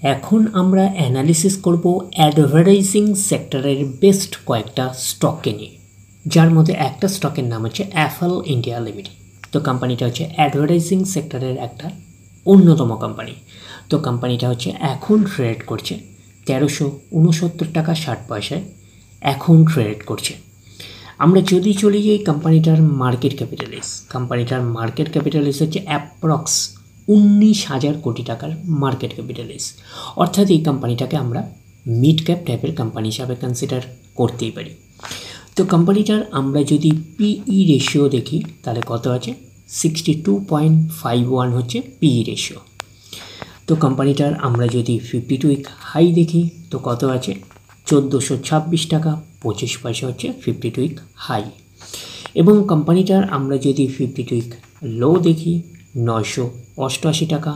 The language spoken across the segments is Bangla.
এখন আমরা অ্যানালিসিস করব অ্যাডভার্টাইজিং সেক্টরের বেস্ট কয়েকটা স্টককে নিয়ে, যার মধ্যে একটা স্টকের নাম হচ্ছে অ্যাপল ইন্ডিয়া লিমিটেড। তো কোম্পানিটা হচ্ছে অ্যাডভার্টাইজিং সেক্টরের একটা অন্যতম কোম্পানি। তো কোম্পানিটা হচ্ছে এখন ট্রেড করছে 1369 টাকা 60 পয়সায় এখন ট্রেড করছে। আমরা যদি চলে যাই কোম্পানিটার মার্কেট ক্যাপিটালিস হচ্ছে অ্যাপ্রক্স 19,000 কোটি টাকার মার্কেট ক্যাপিটালিস। অর্থাৎ এই কোম্পানিটাকে আমরা মিড ক্যাপ টাইপের কোম্পানি হিসাবে কনসিডার করতেই পারি। তো কোম্পানিটার আমরা যদি পিই রেশিও দেখি তাহলে কত আছে, 62.51 হচ্ছে পিই রেশিও। তো কোম্পানিটার আমরা যদি 52 উইক হাই দেখি তো কত আছে, 1426 টাকা 25 পয়সা হচ্ছে 52 উইক হাই। এবং কোম্পানিটার আমরা যদি 52 উইক লো দেখি 988 টাকা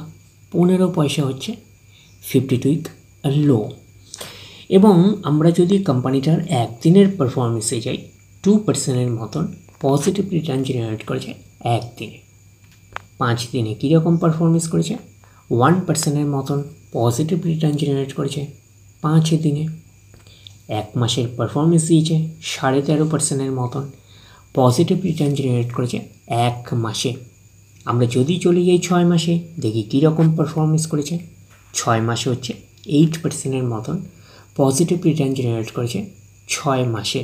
15 পয়সা হচ্ছে 52 উইক লো। এবং আমরা যদি কোম্পানিটার একদিনের পারফরমেন্সে যাই, 2% মতন পজিটিভ রিটার্ন জেনারেট করেছে একদিনে। 5 দিনে কীরকম পারফরমেন্স করেছে, 1% মতন পজিটিভ রিটার্ন জেনারেট করেছে 5 দিনে। 1 মাসের পারফরমেন্স দিয়েছে 13.5% মতন পজিটিভ রিটার্ন জেনারেট করেছে 1 মাসে। আমরা যদি চলে যাই 6 মাসে দেখি কীরকম পারফরমেন্স করেছে, 6 মাসে হচ্ছে 8% মতন পজিটিভ রিটার্ন জেনারেট করেছে 6 মাসে।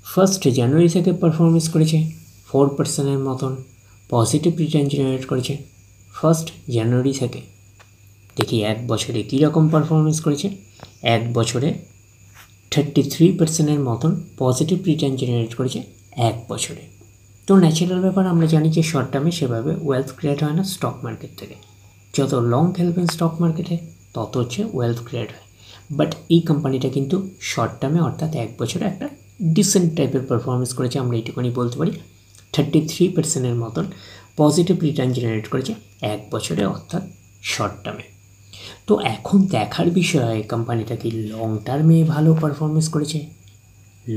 1 জানুয়ারি থেকে পারফরমেন্স করেছে 4% মতন পজিটিভ রিটার্ন জেনারেট করেছে 1 জানুয়ারি থেকে। দেখি 1 বছরে কীরকম পারফরমেন্স করেছে, 1 বছরে 33% মতন পজিটিভ রিটার্ন জেনারেট করেছে 1 বছরে। তো ন্যাচারাল ব্যাপার, আমরা জানি যে শর্ট টার্মে সেভাবে ওয়েলথ ক্রিয়েট হয় না স্টক মার্কেট থেকে। যত লং খেলবেন স্টক মার্কেটে তত হচ্ছে ওয়েলথ ক্রিয়েট হয়। বাট এই কোম্পানিটা কিন্তু শর্ট টার্মে অর্থাৎ 1 বছরে একটা ডিসেন্ট টাইপের পারফরমেন্স করেছে, আমরা এইটুকুনি বলতে পারি। 33% মতন পজিটিভ রিটার্ন জেনারেট করেছে 1 বছরে অর্থাৎ শর্ট টার্মে। তো এখন দেখার বিষয় কোম্পানিটা কি লং টার্মে ভালো পারফরমেন্স করেছে,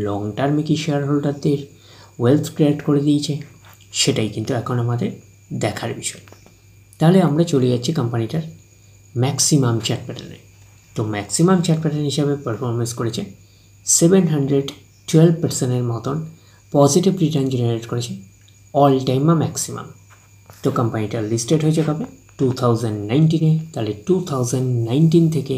লং টার্মে কি শেয়ার হোল্ডারদের ওয়েলথ ক্রিয়েট করে দিয়েছে, সেটাই কিন্তু এখন আমাদের দেখার বিষয়। তাহলে আমরা চলে যাচ্ছি কোম্পানিটার ম্যাক্সিমাম চার্ট প্যাটার্নে। তো ম্যাক্সিমাম চার্ট প্যাটার্ন হিসাবে পারফরমেন্স করেছে 712% মতন পজিটিভ রিটার্ন জেনারেট করেছে অল টাইমা ম্যাক্সিমাম। তো কোম্পানিটা লিস্টেড হয়েছে কবে, 2019-এ। তাহলে 2019 থেকে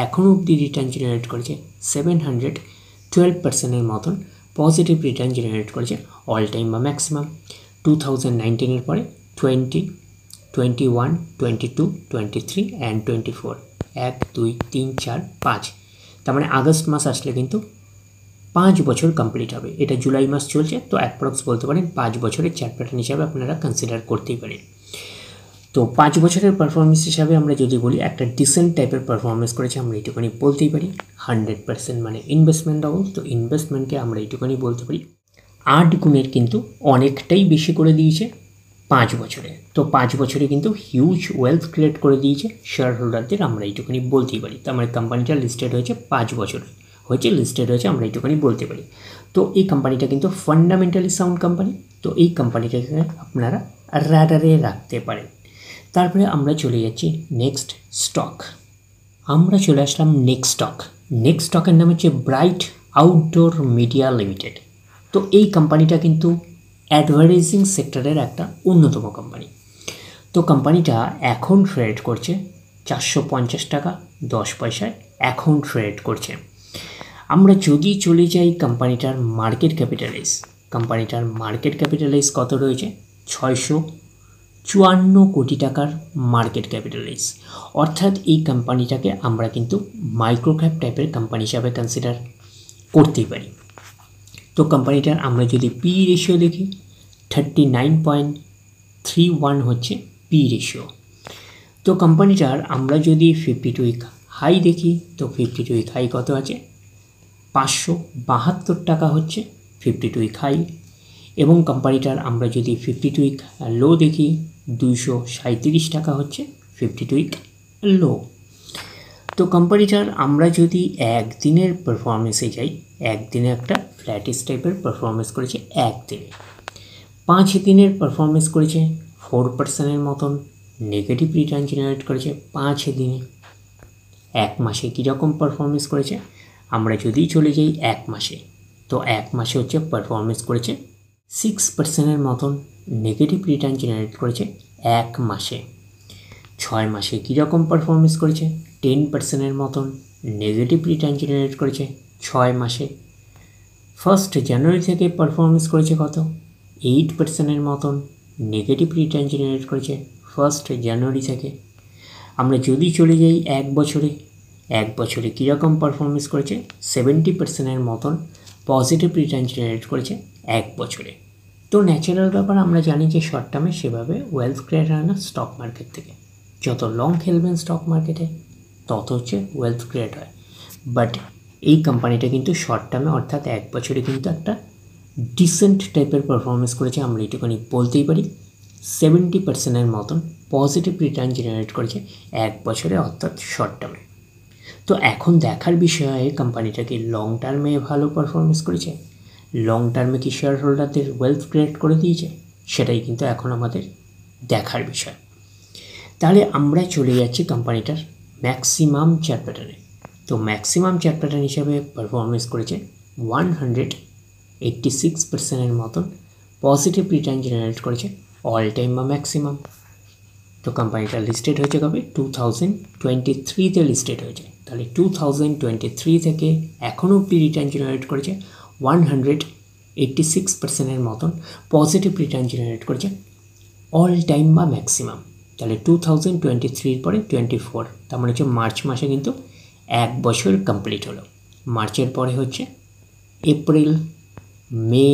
এখনও অবধি রিটার্ন জেনারেট করেছে 712% মতন পজিটিভ রিটার্ন জেনারেট করেছে অল টাইম বা ম্যাক্সিমাম। 2019-এর পরে 20, 21, 22, 23 অ্যান্ড 24, 1, 2, 3, 4, 5। তার মানে আগস্ট মাস আসলে কিন্তু 5 বছর কমপ্লিট হবে। এটা জুলাই মাস চলছে, তো অ্যাপ্রক্স বলতে পারেন 5 বছরের চার্ট প্যাটার্ন হিসাবে আপনারা কনসিডার করতেই পারেন। তো 5 বছরের পারফরমেন্স হিসাবে আমরা যদি বলি একটা ডিসেন্ট টাইপের পারফরমেন্স করেছে, আমরা এইটুখানি বলতেই পারি। 100% মানে ইনভেস্টমেন্ট ডবল, তো ইনভেস্টমেন্টকে আমরা এইটুখানি বলতে পারি 8 গুণের কিন্তু অনেকটাই বেশি করে দিয়েছে 5 বছরে। তো 5 বছরে কিন্তু হিউজ ওয়েলথ ক্রিয়েট করে দিয়েছে শেয়ার হোল্ডারদের, আমরা এইটুখানি বলতেই পারি। তো আমার কোম্পানিটা লিস্টেড হয়েছে 5 বছরে লিস্টেড হয়েছে, আমরা এইটুখানি বলতে পারি। তো এই কোম্পানিটা কিন্তু ফান্ডামেন্টালি সাউন্ড কোম্পানি, তো এই কোম্পানিটাকে আপনারা রাডারে রাখতে পারেন। তারপরে আমরা চলে যাচ্ছি নেক্সট স্টক। আমরা চলে আসলাম নেক্সট স্টকের নাম হচ্ছে ব্রাইট আউটডোর মিডিয়া লিমিটেড। তো এই কোম্পানিটা কিন্তু অ্যাডভার্টাইজিং সেক্টরের একটা অন্যতম কোম্পানি। তো কোম্পানিটা এখন ট্রেড করছে 450 টাকা 10 পয়সায় এখন ট্রেড করছে। আমরা যদি চলে যাই কোম্পানিটার মার্কেট ক্যাপিটালাইজ কত রয়েছে, 654 কোটি টাকার মার্কেট ক্যাপিটালাইজ। অর্থাৎ এই কোম্পানিটাকে আমরা কিন্তু মাইক্রো ক্যাপ টাইপের কোম্পানি হিসাবে কনসিডার করতেই পারি। তো কোম্পানিটার আমরা যদি পি রেশিও দেখি 39.31 হচ্ছে পি রেশিও। তো কোম্পানিটার আমরা যদি 52 উইক হাই দেখি তো 52 উইক হাই কত আছে, 572 টাকা হচ্ছে 52 উইক হাই। এবং কোম্পানিটার আমরা যদি 52 উইক লো দেখি 237 টাকা হচ্ছে 52 উইক লো। তো কোম্পানিটার আমরা যদি একদিনের পারফরমেন্সে যাই, একদিনে একটা ফ্ল্যাটিস টাইপের পারফরমেন্স করেছে একদিনে। 5 দিনের পারফরমেন্স করেছে 4% মতন নেগেটিভ রিটার্ন জেনারেট করেছে 5 দিনে। এক মাসে কীরকম পারফরমেন্স করেছে। আমরা যদি চলে যাই এক মাসে, তো এক মাসে হচ্ছে পারফরমেন্স করেছে 6%-এর মতন নেগেটিভ রিটার্ন জেনারেট করেছে এক মাসে। 6 মাসে কীরকম পারফরমেন্স করেছে, 10%-এর মতন নেগেটিভ রিটার্ন জেনারেট করেছে 6 মাসে। 1 জানুয়ারি থেকে পারফরমেন্স করেছে কত, 8%-এর মতন নেগেটিভ রিটার্ন জেনারেট করেছে 1 জানুয়ারি থেকে। আমরা যদি চলে যাই এক বছরে, এক বছরে কীরকম পারফরমেন্স করেছে, 70%-এর মতন পজিটিভ রিটার্ন জেনারেট করেছে এক বছরে। তো ন্যাচারাল ব্যাপার, আমরা জানি যে শর্ট টার্মে সেভাবে ওয়েলথ ক্রিয়েট হয় না স্টক মার্কেট থেকে। যত লং খেলবেন স্টক মার্কেটে তত হচ্ছে ওয়েলথ ক্রিয়েট হয়। বাট এই কোম্পানিটা কিন্তু শর্ট টার্মে অর্থাৎ এক বছরে কিন্তু একটা ডিসেন্ট টাইপের পারফরমেন্স করেছে, আমরা এইটুখানি বলতেই পারি। 70%-এর মতন পজিটিভ রিটার্ন জেনারেট করেছে এক বছরে অর্থাৎ শর্ট টার্মে। তো এখন দেখার বিষয়, কোম্পানিটা কি লং টার্মে ভালো পারফরমেন্স করেছে, লং টার্মে কি শেয়ার হোল্ডারদের ওয়েলথ ক্রিয়েট করে দিয়েছে, সেটাই কিন্তু এখন আমাদের দেখার বিষয়। তাহলে আমরা চলে যাচ্ছি কোম্পানিটার ম্যাক্সিমাম চার্ট প্যাটার্নে। তো ম্যাক্সিমাম চার্ট প্যাটার্ন হিসাবে পারফরমেন্স করেছে 186%-এর মতন পজিটিভ রিটার্ন জেনারেট করেছে অল টাইম বা ম্যাক্সিমাম। তো কোম্পানিটা লিস্টেড হয়েছে কবে, 2023-তে লিস্টেড হয়েছে। তাহলে 2023 থেকে এখনও অব্দি রিটার্ন জেনারেট করেছে 186%-এর মতন পজিটিভ রিটার্ন জেনারেট করেছে অল টাইম বা ম্যাক্সিমাম। তাহলে 2023-র পরে 24, তার মানে হচ্ছে মার্চ মাসে কিন্তু এক বছর কমপ্লিট হলো। মার্চের পরে হচ্ছে এপ্রিল, মে,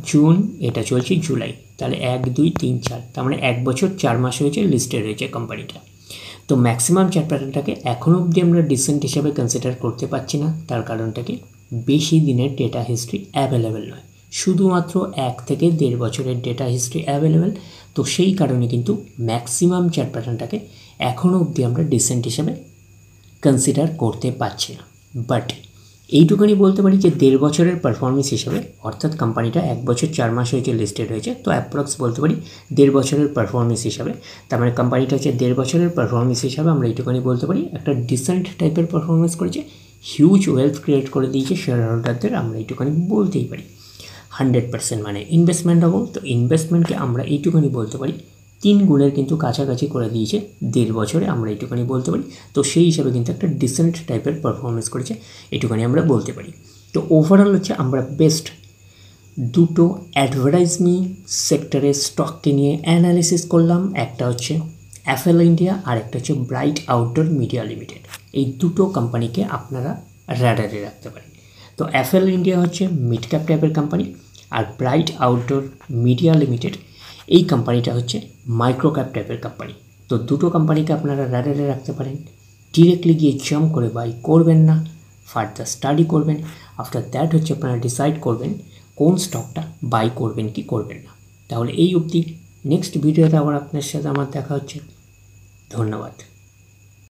জুন, এটা চলছে জুলাই। তাহলে 1, 2, 3, 4, তার মানে এক বছর 4 মাস হয়েছে লিস্টেড হয়েছে কোম্পানিটা। তো ম্যাক্সিমাম চার্ট প্যাটার্নটাকে এখনও অবধি আমরা ডিসেন্ট হিসাবে কনসিডার করতে পারছি না। তার কারণটাকে বেশি দিনের ডেটা হিস্ট্রি অ্যাভেলেবেল নয়, শুধুমাত্র 1 থেকে 1.5 বছরের ডেটা হিস্ট্রি অ্যাভেলেবেল। তো সেই কারণে কিন্তু ম্যাক্সিমাম চার্ট প্যাটার্নটাকে এখনও অবধি আমরা ডিসেন্ট হিসাবে কনসিডার করতে পারছি না। বাট এইটুখানি বলতে পারি যে 1.5 বছরের পারফরমেন্স হিসাবে, অর্থাৎ কোম্পানিটা 1 বছর 4 মাস হয়েছে লিস্টেড হয়েছে, তো অ্যাপ্রক্স বলতে পারি 1.5 বছরের পারফরমেন্স হিসাবে। তার মানে কোম্পানিটা হচ্ছে 1.5 বছরের পারফরমেন্স হিসাবে আমরা এইটুখানি বলতে পারি একটা ডিসেন্ট টাইপের পারফরমেন্স করেছে, হিউজ ওয়েলথ ক্রিয়েট করে দিয়েছে শেয়ার হোল্ডারদের, আমরা এইটুখানি বলতেই পারি। 100% মানে ইনভেস্টমেন্ট হবো, তো ইনভেস্টমেন্টকে আমরা এইটুখানি বলতে পারি 3 গুণের কিন্তু কাছাকাছি করে দিয়েছে 1.5 বছরে, আমরা এইটুখানি বলতে পারি। তো সেই হিসাবে কিন্তু একটা ডিসেন্ট টাইপের পারফরমেন্স করেছে, এইটুখানি আমরা বলতে পারি। তো ওভারঅল হচ্ছে আমরা বেস্ট দুটো অ্যাডভার্টাইজমেন্ট সেক্টরের স্টককে নিয়ে অ্যানালিসিস করলাম। একটা হচ্ছে অ্যাফেল ইন্ডিয়া আর একটা হচ্ছে ব্রাইট আউটডোর মিডিয়া লিমিটেড। এই দুটো কোম্পানিকে আপনারা রাডারে রাখতে পারেন। তো অ্যাফেল ইন্ডিয়া হচ্ছে মিড ক্যাপ টাইপের কোম্পানি, আর ব্রাইট আউটডোর মিডিয়া লিমিটেড এই কোম্পানিটা হচ্ছে মাইক্রো ক্যাপ টাইপের কোম্পানি। তো দুটো কোম্পানিকে আপনারা রাডারে রাখতে পারেন। ডিরেক্টলি গিয়ে জাম্প করে বাই করবেন না, ফার্দার স্টাডি করবেন। আফটার দ্যাট হচ্ছে আপনারা ডিসাইড করবেন কোন স্টকটা বাই করবেন কি করবেন না। তাহলে এই অবধি, নেক্সট ভিডিওতে আবার আপনার সাথে আমার দেখা হচ্ছে। ধন্যবাদ।